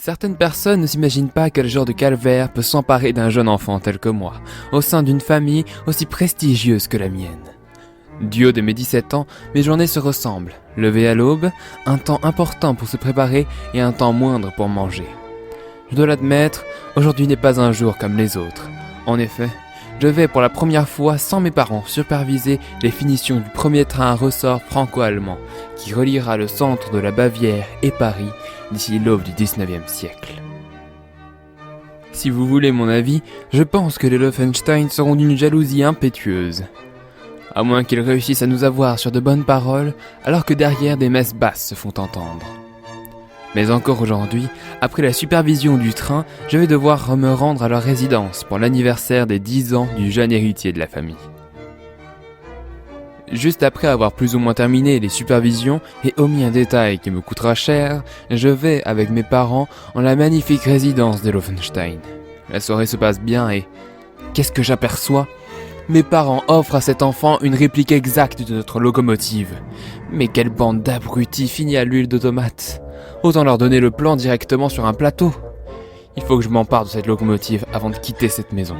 Certaines personnes ne s'imaginent pas quel genre de calvaire peut s'emparer d'un jeune enfant tel que moi, au sein d'une famille aussi prestigieuse que la mienne. Du haut de mes 17 ans, mes journées se ressemblent. Lever à l'aube, un temps important pour se préparer et un temps moindre pour manger. Je dois l'admettre, aujourd'hui n'est pas un jour comme les autres. En effet, je vais pour la première fois sans mes parents superviser les finitions du premier train à ressort franco-allemand qui reliera le centre de la Bavière et Paris d'ici l'aube du 19e siècle. Si vous voulez mon avis, je pense que les Laufenstein seront d'une jalousie impétueuse. À moins qu'ils réussissent à nous avoir sur de bonnes paroles, alors que derrière des messes basses se font entendre. Mais encore aujourd'hui, après la supervision du train, je vais devoir me rendre à leur résidence pour l'anniversaire des 10 ans du jeune héritier de la famille. Juste après avoir plus ou moins terminé les supervisions et omis un détail qui me coûtera cher, je vais avec mes parents en la magnifique résidence des Laufenstein. La soirée se passe bien et... qu'est-ce que j'aperçois ? Mes parents offrent à cet enfant une réplique exacte de notre locomotive. Mais quelle bande d'abrutis finis à l'huile de tomate ! Autant leur donner le plan directement sur un plateau. Il faut que je m'empare de cette locomotive avant de quitter cette maison.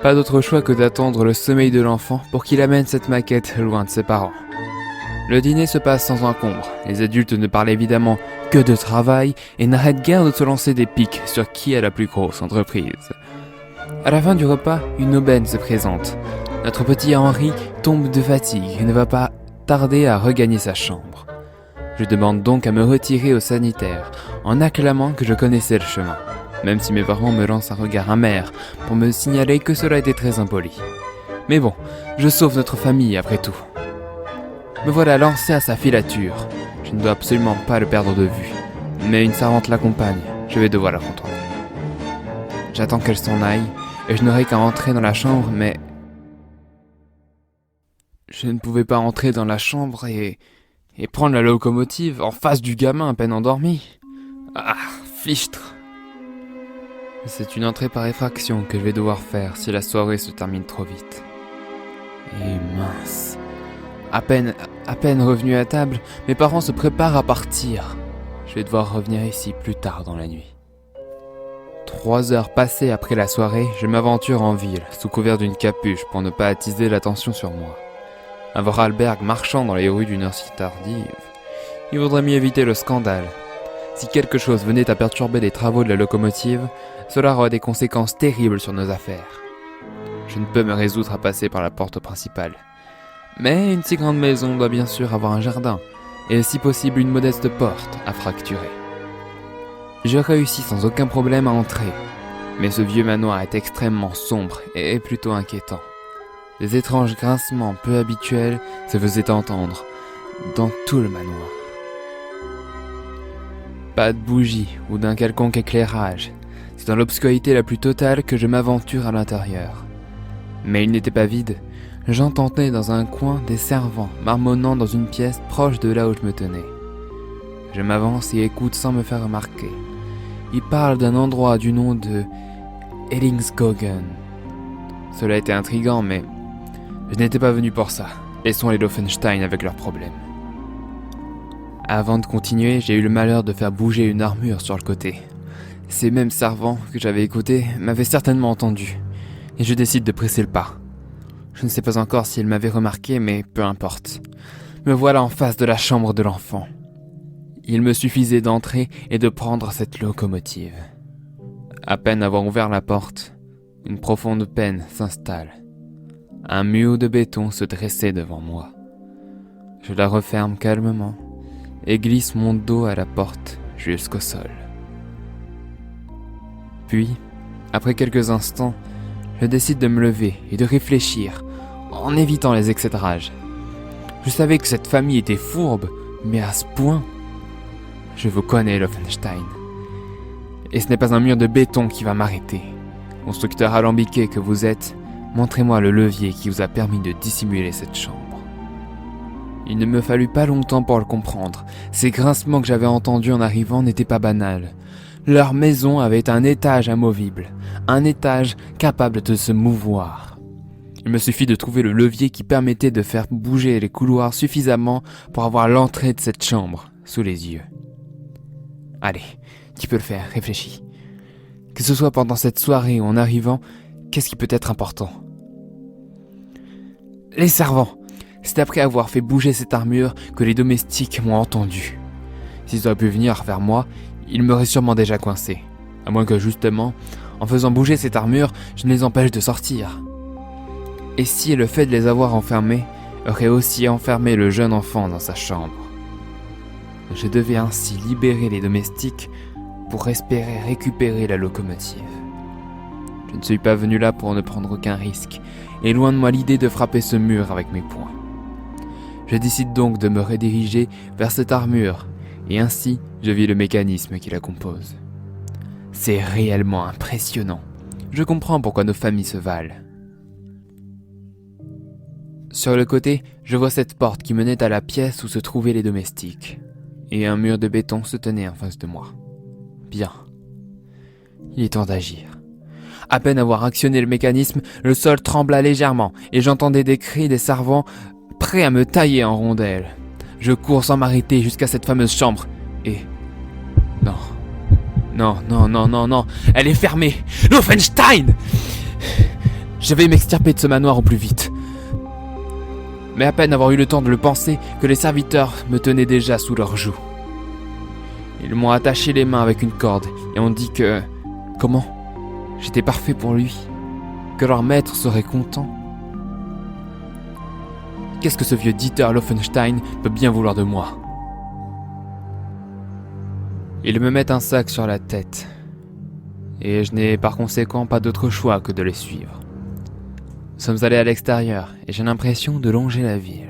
Pas d'autre choix que d'attendre le sommeil de l'enfant pour qu'il amène cette maquette loin de ses parents. Le dîner se passe sans encombre. Les adultes ne parlent évidemment que de travail et n'arrêtent guère de se lancer des piques sur qui a la plus grosse entreprise. À la fin du repas, une aubaine se présente. Notre petit Henri tombe de fatigue et ne va pas tarder à regagner sa chambre. Je demande donc à me retirer au sanitaire, en acclamant que je connaissais le chemin, même si mes parents me lancent un regard amer pour me signaler que cela était très impoli. Mais bon, je sauve notre famille après tout. Me voilà lancé à sa filature. Je ne dois absolument pas le perdre de vue, mais une servante l'accompagne, je vais devoir la contourner. J'attends qu'elle s'en aille, et je n'aurai qu'à entrer dans la chambre, mais... je ne pouvais pas entrer dans la chambre et prendre la locomotive en face du gamin à peine endormi. Ah, fichtre. C'est une entrée par effraction que je vais devoir faire si la soirée se termine trop vite. Et mince. À peine revenu à table, mes parents se préparent à partir. Je vais devoir revenir ici plus tard dans la nuit. 3 heures passées après la soirée, je m'aventure en ville, sous couvert d'une capuche pour ne pas attiser l'attention sur moi. À Vorarlberg marchant dans les rues d'une heure si tardive, il vaudrait mieux éviter le scandale. Si quelque chose venait à perturber les travaux de la locomotive, cela aurait des conséquences terribles sur nos affaires. Je ne peux me résoudre à passer par la porte principale. Mais une si grande maison doit bien sûr avoir un jardin, et si possible une modeste porte à fracturer. Je réussis sans aucun problème à entrer, mais ce vieux manoir est extrêmement sombre et plutôt inquiétant. Des étranges grincements peu habituels se faisaient entendre dans tout le manoir. Pas de bougie ou d'un quelconque éclairage. C'est dans l'obscurité la plus totale que je m'aventure à l'intérieur. Mais il n'était pas vide. J'entendais dans un coin des servants marmonnant dans une pièce proche de là où je me tenais. Je m'avance et écoute sans me faire remarquer. Ils parlent d'un endroit du nom de Ellingsgården. Cela était intriguant, mais je n'étais pas venu pour ça. Laissons les Laufenstein avec leurs problèmes. Avant de continuer, j'ai eu le malheur de faire bouger une armure sur le côté. Ces mêmes servants que j'avais écoutés m'avaient certainement entendu, et je décide de presser le pas. Je ne sais pas encore s'ils m'avaient remarqué, mais peu importe. Me voilà en face de la chambre de l'enfant. Il me suffisait d'entrer et de prendre cette locomotive. À peine avoir ouvert la porte, une profonde peine s'installe. Un mur de béton se dressait devant moi. Je la referme calmement et glisse mon dos à la porte jusqu'au sol. Puis, après quelques instants, je décide de me lever et de réfléchir, en évitant les excès de rage. Je savais que cette famille était fourbe, mais à ce point... Je vous connais, Laufenstein. Et ce n'est pas un mur de béton qui va m'arrêter. Constructeur alambiqué que vous êtes, montrez-moi le levier qui vous a permis de dissimuler cette chambre. Il ne me fallut pas longtemps pour le comprendre. Ces grincements que j'avais entendus en arrivant n'étaient pas banals. Leur maison avait un étage amovible, un étage capable de se mouvoir. Il me suffit de trouver le levier qui permettait de faire bouger les couloirs suffisamment pour avoir l'entrée de cette chambre sous les yeux. Allez, tu peux le faire, réfléchis. Que ce soit pendant cette soirée ou en arrivant, qu'est-ce qui peut être important? Les servants. C'est après avoir fait bouger cette armure que les domestiques m'ont entendu. S'ils auraient pu venir vers moi, ils m'auraient sûrement déjà coincé. À moins que justement, en faisant bouger cette armure, je ne les empêche de sortir. Et si le fait de les avoir enfermés aurait aussi enfermé le jeune enfant dans sa chambre? Je devais ainsi libérer les domestiques pour espérer récupérer la locomotive. Je ne suis pas venu là pour ne prendre aucun risque, et loin de moi l'idée de frapper ce mur avec mes poings. Je décide donc de me rediriger vers cette armure, et ainsi je vis le mécanisme qui la compose. C'est réellement impressionnant. Je comprends pourquoi nos familles se valent. Sur le côté, je vois cette porte qui menait à la pièce où se trouvaient les domestiques, et un mur de béton se tenait en face de moi. Bien. Il est temps d'agir. À peine avoir actionné le mécanisme, le sol trembla légèrement, et j'entendais des cris des servants prêts à me tailler en rondelles. Je cours sans m'arrêter jusqu'à cette fameuse chambre, et... Non. Non, non, non, non, non. Elle est fermée. L'Offenstein! Je vais m'extirper de ce manoir au plus vite. Mais à peine avoir eu le temps de le penser que les serviteurs me tenaient déjà sous leurs joues. Ils m'ont attaché les mains avec une corde et ont dit que... Comment? J'étais parfait pour lui. Que leur maître serait content. Qu'est-ce que ce vieux Dieter Loffenstein peut bien vouloir de moi? Ils me mettent un sac sur la tête. Et je n'ai par conséquent pas d'autre choix que de les suivre. Nous sommes allés à l'extérieur et j'ai l'impression de longer la ville.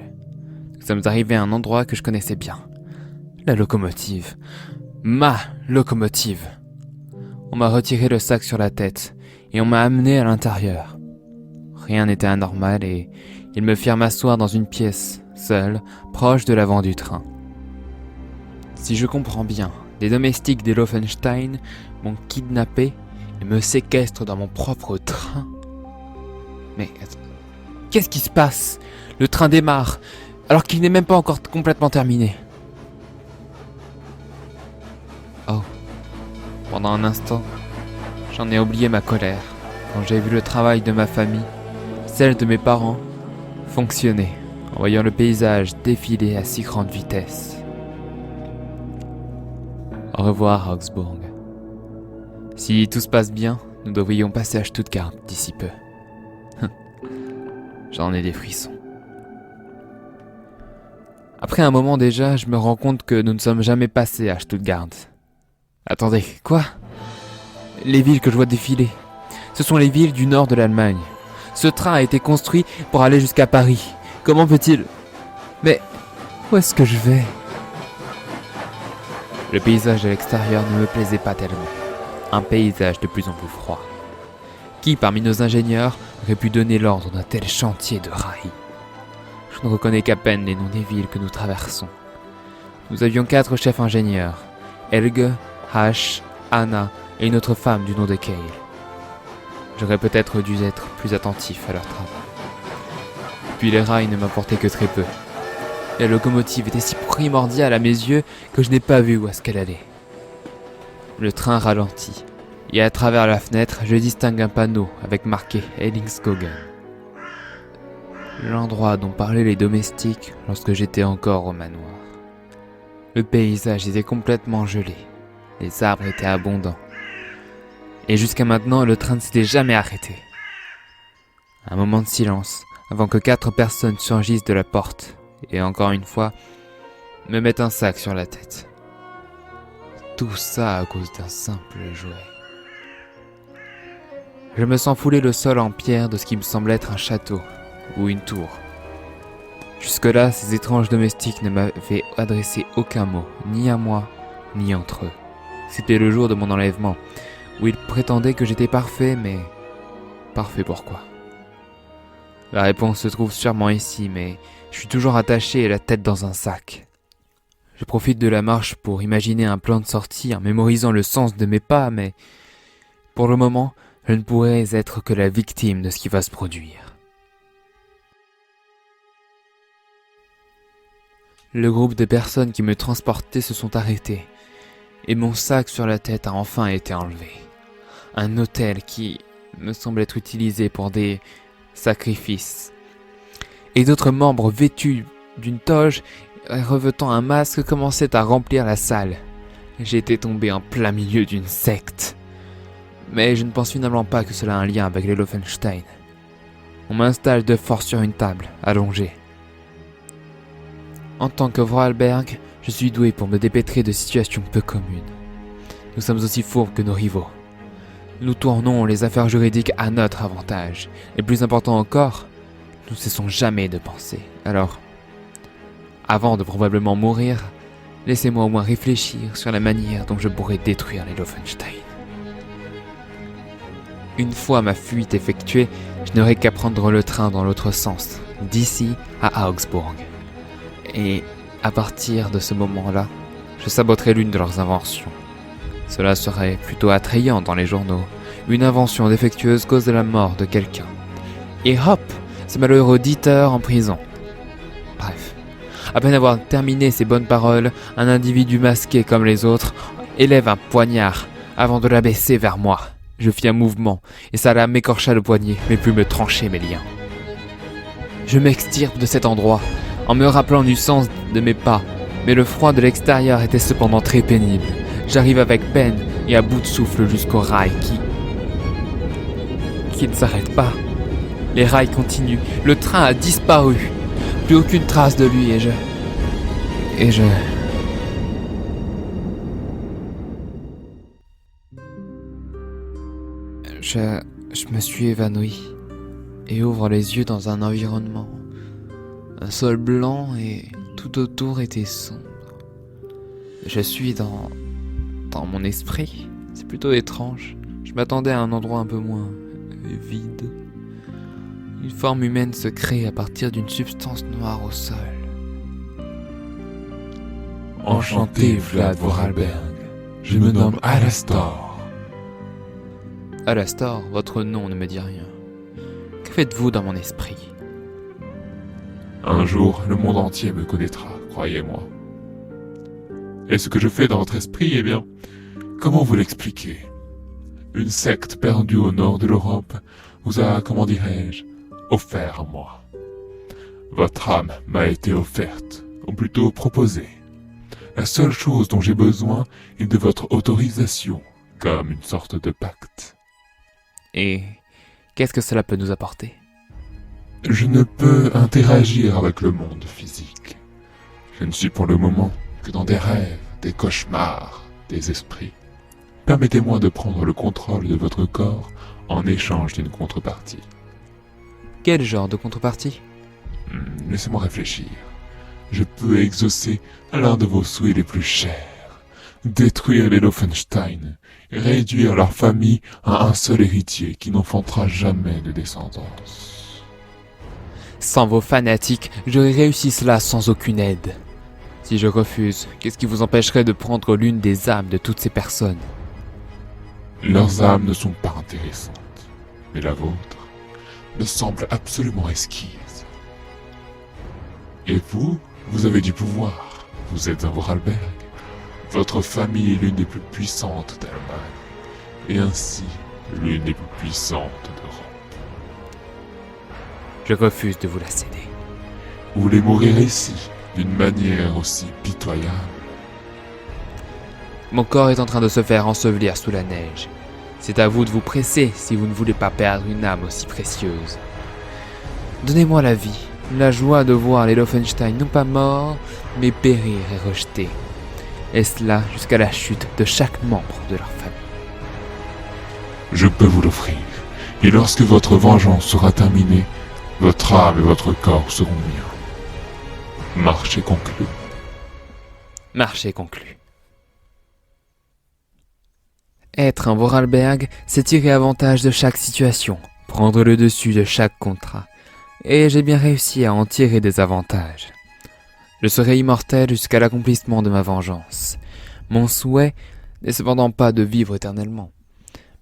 Nous sommes arrivés à un endroit que je connaissais bien. La locomotive. Ma locomotive. On m'a retiré le sac sur la tête et on m'a amené à l'intérieur. Rien n'était anormal et ils me firent m'asseoir dans une pièce, seule, proche de l'avant du train. Si je comprends bien, des domestiques des Loffenstein m'ont kidnappé et me séquestrent dans mon propre train. Mais qu'est-ce qui se passe? Le train démarre, alors qu'il n'est même pas encore complètement terminé. Oh. Pendant un instant, j'en ai oublié ma colère quand j'ai vu le travail de ma famille, celle de mes parents, fonctionner en voyant le paysage défiler à si grande vitesse. Au revoir, Augsbourg. Si tout se passe bien, nous devrions passer à Stuttgart d'ici peu. J'en ai des frissons. Après un moment déjà, je me rends compte que nous ne sommes jamais passés à Stuttgart. Attendez, quoi? Les villes que je vois défiler, ce sont les villes du nord de l'Allemagne. Ce train a été construit pour aller jusqu'à Paris. Comment peut-il... Mais où est-ce que je vais? Le paysage de l'extérieur ne me plaisait pas tellement. Un paysage de plus en plus froid. Qui parmi nos ingénieurs aurait pu donner l'ordre d'un tel chantier de rails? Je ne reconnais qu'à peine les noms des villes que nous traversons. Nous avions 4 chefs ingénieurs. Helge, H, Anna et une autre femme du nom de Kale. J'aurais peut-être dû être plus attentif à leur travail. Puis les rails ne m'apportaient que très peu. La locomotive était si primordiale à mes yeux que je n'ai pas vu où est-ce qu'elle allait. Le train ralentit, et à travers la fenêtre, je distingue un panneau avec marqué Hellingsgården. L'endroit dont parlaient les domestiques lorsque j'étais encore au manoir. Le paysage était complètement gelé. Les arbres étaient abondants. Et jusqu'à maintenant, le train ne s'était jamais arrêté. Un moment de silence, avant que 4 personnes surgissent de la porte, et encore une fois, me mettent un sac sur la tête. Tout ça à cause d'un simple jouet. Je me sens fouler le sol en pierre de ce qui me semble être un château, ou une tour. Jusque-là, ces étranges domestiques ne m'avaient adressé aucun mot, ni à moi, ni entre eux. C'était le jour de mon enlèvement, où ils prétendaient que j'étais parfait, mais... Parfait pourquoi? La réponse se trouve sûrement ici, mais je suis toujours attaché et la tête dans un sac. Je profite de la marche pour imaginer un plan de sortie en mémorisant le sens de mes pas, mais... Pour le moment, je ne pourrais être que la victime de ce qui va se produire. Le groupe de personnes qui me transportaient se sont arrêtés. et mon sac sur la tête a enfin été enlevé. Un autel qui me semble être utilisé pour des sacrifices. Et d'autres membres vêtus d'une toge et revêtant un masque commençaient à remplir la salle. J'étais tombé en plein milieu d'une secte. Mais je ne pense finalement pas que cela a un lien avec les Loffenstein. On m'installe de force sur une table, allongée. En tant que Vorarlberg, je suis doué pour me dépêtrer de situations peu communes. Nous sommes aussi fourbes que nos rivaux. Nous tournons les affaires juridiques à notre avantage. Et plus important encore, nous ne cessons jamais de penser. Alors, avant de probablement mourir, laissez-moi au moins réfléchir sur la manière dont je pourrais détruire les Loffenstein. Une fois ma fuite effectuée, je n'aurai qu'à prendre le train dans l'autre sens, d'ici à Augsbourg. Et à partir de ce moment-là, je saboterai l'une de leurs inventions. Cela serait plutôt attrayant dans les journaux. Une invention défectueuse cause de la mort de quelqu'un. Et hop, ce malheureux auditeur en prison. Bref, à peine avoir terminé ces bonnes paroles, un individu masqué comme les autres élève un poignard avant de l'abaisser vers moi. Je fis un mouvement, et ça m'écorcha le poignet, mais put me trancher mes liens. Je m'extirpe de cet endroit, en me rappelant du sens de mes pas, mais le froid de l'extérieur était cependant très pénible. J'arrive avec peine et à bout de souffle jusqu'au rail qui ne s'arrête pas. Les rails continuent, le train a disparu. Plus aucune trace de lui et je... Je me suis évanoui et ouvre les yeux dans un environnement. Un sol blanc et tout autour était sombre. Je suis dans mon esprit. C'est plutôt étrange. Je m'attendais à un endroit un peu moins vide. Une forme humaine se crée à partir d'une substance noire au sol. Enchanté, Vlad Vorarlberg. Je me nomme Alastor. Alastor, votre nom ne me dit rien. Que faites-vous dans mon esprit? Un jour, le monde entier me connaîtra, croyez-moi. Et ce que je fais dans votre esprit, eh bien, comment vous l'expliquer? Une secte perdue au nord de l'Europe vous a, comment dirais-je, offert à moi. Votre âme m'a été offerte, ou plutôt proposée. La seule chose dont j'ai besoin est de votre autorisation, comme une sorte de pacte. Et qu'est-ce que cela peut nous apporter? Je ne peux interagir avec le monde physique. Je ne suis pour le moment que dans des rêves, des cauchemars, des esprits. Permettez-moi de prendre le contrôle de votre corps en échange d'une contrepartie. Quel genre de contrepartie? Laissez-moi réfléchir. Je peux exaucer l'un de vos souhaits les plus chers. Détruire les Loffenstein et réduire leur famille à un seul héritier qui n'enfantera jamais de descendance. Sans vos fanatiques, j'aurais réussi cela sans aucune aide. Si je refuse, qu'est-ce qui vous empêcherait de prendre l'une des âmes de toutes ces personnes? Leurs âmes ne sont pas intéressantes, mais la vôtre me semble absolument exquise. Et vous avez du pouvoir. Vous êtes un Vorarlberg. Votre famille est l'une des plus puissantes d'Allemagne, et ainsi l'une des plus puissantes d'Europe. Je refuse de vous la céder. Vous voulez mourir ici, d'une manière aussi pitoyable? Mon corps est en train de se faire ensevelir sous la neige. C'est à vous de vous presser si vous ne voulez pas perdre une âme aussi précieuse. Donnez-moi la vie, la joie de voir les Loffenstein non pas morts, mais périr et rejetés. Et cela jusqu'à la chute de chaque membre de leur famille. Je peux vous l'offrir, et lorsque votre vengeance sera terminée, votre âme et votre corps seront miens. Marché conclu. Marché conclu. Être un Vorarlberg, c'est tirer avantage de chaque situation, prendre le dessus de chaque contrat. Et j'ai bien réussi à en tirer des avantages. Je serai immortel jusqu'à l'accomplissement de ma vengeance. Mon souhait n'est cependant pas de vivre éternellement,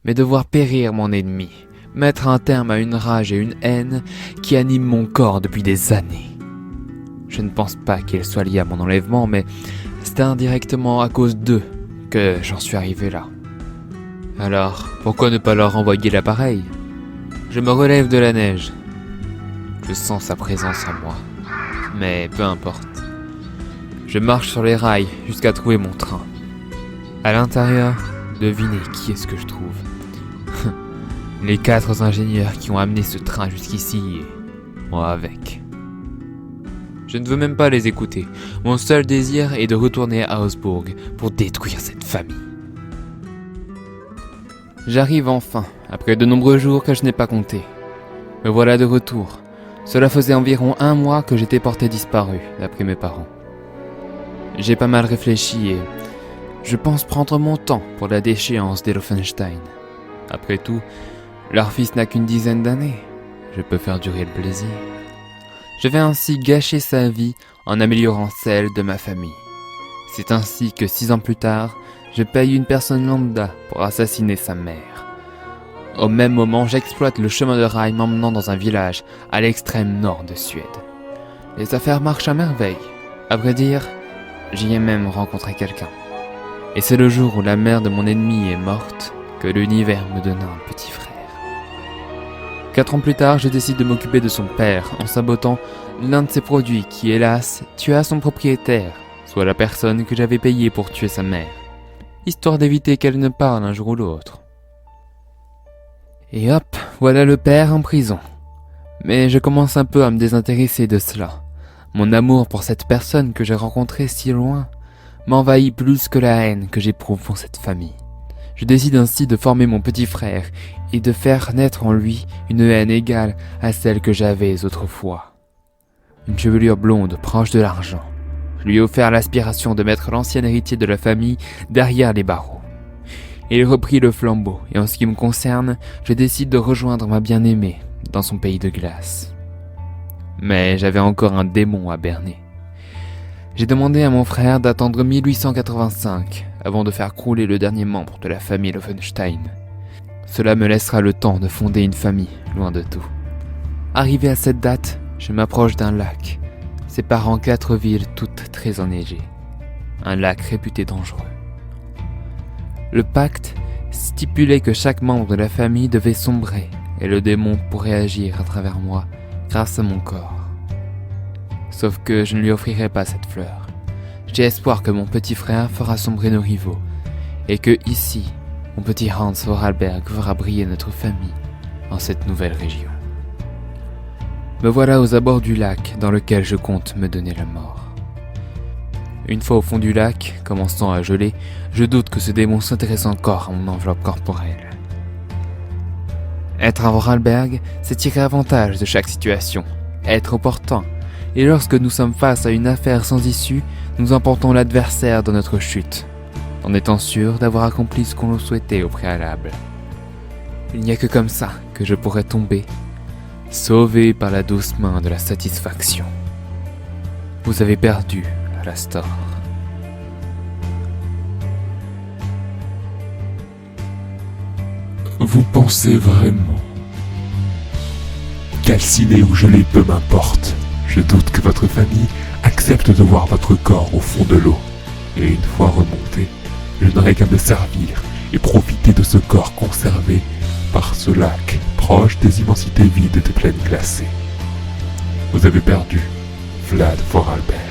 mais de voir périr mon ennemi, mettre un terme à une rage et une haine qui animent mon corps depuis des années. Je ne pense pas qu'il soit lié à mon enlèvement, mais c'est indirectement à cause d'eux que j'en suis arrivé là. Alors, pourquoi ne pas leur envoyer l'appareil? Je me relève de la neige. Je sens sa présence en moi. Mais peu importe. Je marche sur les rails jusqu'à trouver mon train. À l'intérieur, devinez qui est-ce que je trouve. Les 4 ingénieurs qui ont amené ce train jusqu'ici et moi avec. Je ne veux même pas les écouter. Mon seul désir est de retourner à Augsbourg pour détruire cette famille. J'arrive enfin, après de nombreux jours que je n'ai pas comptés. Me voilà de retour. Cela faisait environ 1 mois que j'étais porté disparu, d'après mes parents. J'ai pas mal réfléchi et je pense prendre mon temps pour la déchéance des Laufenstein. Après tout, leur fils n'a qu'une dizaine d'années. Je peux faire durer le plaisir. Je vais ainsi gâcher sa vie en améliorant celle de ma famille. C'est ainsi que 6 ans plus tard, je paye une personne lambda pour assassiner sa mère. Au même moment, j'exploite le chemin de rail m'emmenant dans un village à l'extrême nord de Suède. Les affaires marchent à merveille. À vrai dire, j'y ai même rencontré quelqu'un. Et c'est le jour où la mère de mon ennemi est morte que l'univers me donna un petit frère. 4 ans plus tard, je décide de m'occuper de son père en sabotant l'un de ses produits qui, hélas, tua son propriétaire, soit la personne que j'avais payée pour tuer sa mère, histoire d'éviter qu'elle ne parle un jour ou l'autre. Et hop, voilà le père en prison. Mais je commence un peu à me désintéresser de cela. Mon amour pour cette personne que j'ai rencontrée si loin m'envahit plus que la haine que j'éprouve pour cette famille. Je décide ainsi de former mon petit frère et de faire naître en lui une haine égale à celle que j'avais autrefois. Une chevelure blonde proche de l'argent. Je lui ai offert l'aspiration de mettre l'ancien héritier de la famille derrière les barreaux. Il reprit le flambeau et en ce qui me concerne, je décide de rejoindre ma bien-aimée dans son pays de glace. Mais j'avais encore un démon à berner. J'ai demandé à mon frère d'attendre 1885 avant de faire crouler le dernier membre de la famille Laufenstein. Cela me laissera le temps de fonder une famille, loin de tout. Arrivé à cette date, je m'approche d'un lac, séparant 4 villes toutes très enneigées. Un lac réputé dangereux. Le pacte stipulait que chaque membre de la famille devait sombrer et le démon pourrait agir à travers moi grâce à mon corps. Sauf que je ne lui offrirai pas cette fleur. J'ai espoir que mon petit frère fera sombrer nos rivaux et que ici, mon petit Hans Vorarlberg fera briller notre famille en cette nouvelle région. Me voilà aux abords du lac dans lequel je compte me donner la mort. Une fois au fond du lac, commençant à geler, je doute que ce démon s'intéresse encore à mon enveloppe corporelle. Être un Vorarlberg, c'est tirer avantage de chaque situation, être opportun, et lorsque nous sommes face à une affaire sans issue, nous emportons l'adversaire dans notre chute, en étant sûr d'avoir accompli ce qu'on souhaitait au préalable. Il n'y a que comme ça que je pourrais tomber, sauvé par la douce main de la satisfaction. Vous avez perdu, Alastor. Vous pensez vraiment? Calciné ou gelé, peu m'importe. Je doute que votre famille accepte de voir votre corps au fond de l'eau. Et une fois remonté, je n'aurai qu'à me servir et profiter de ce corps conservé par ce lac proche des immensités vides des plaines glacées. Vous avez perdu, Vlad Vorarlberg.